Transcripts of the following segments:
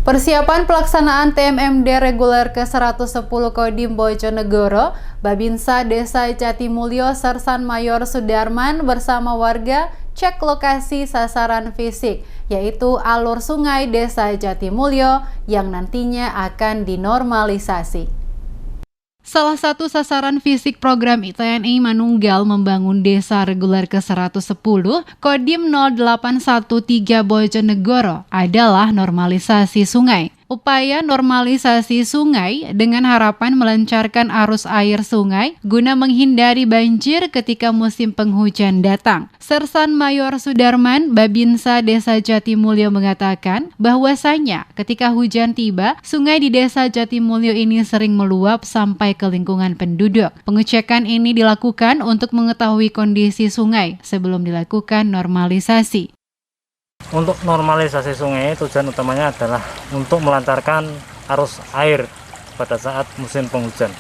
Persiapan pelaksanaan TMMD reguler ke-110 Kodim Bojonegoro, Babinsa Desa Jatimulyo Sersan Mayor Sudarman bersama warga cek lokasi sasaran fisik, yaitu alur sungai Desa Jatimulyo yang nantinya akan dinormalisasi. Salah satu sasaran fisik program TNI Manunggal membangun desa reguler ke-110 Kodim 0813 Bojonegoro adalah normalisasi sungai. Upaya normalisasi sungai dengan harapan melancarkan arus air sungai guna menghindari banjir ketika musim penghujan datang. Sersan Mayor Sudarman, Babinsa Desa Jatimulyo mengatakan bahwasanya ketika hujan tiba, sungai di Desa Jatimulyo ini sering meluap sampai ke lingkungan penduduk. Pengecekan ini dilakukan untuk mengetahui kondisi sungai sebelum dilakukan normalisasi. Untuk normalisasi sungai, tujuan utamanya adalah untuk melancarkan arus air pada saat musim penghujan.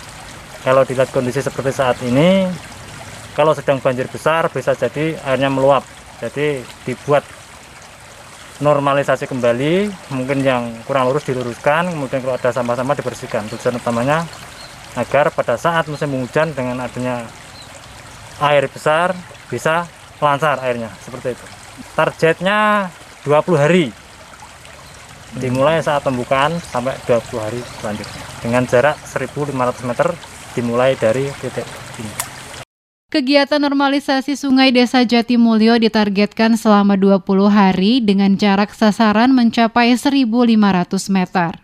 Kalau dilihat kondisi seperti saat ini, kalau sedang banjir besar bisa jadi airnya meluap. Jadi dibuat normalisasi kembali, mungkin yang kurang lurus diluruskan, kemudian kalau ada sampah-sampah dibersihkan. Tujuan utamanya agar pada saat musim penghujan dengan adanya air besar bisa lancar airnya, seperti itu. Targetnya 20 hari, dimulai saat pembukaan sampai 20 hari selanjutnya, dengan jarak 1.500 meter dimulai dari titik ini. Kegiatan normalisasi sungai Desa Jatimulyo ditargetkan selama 20 hari dengan jarak sasaran mencapai 1.500 meter.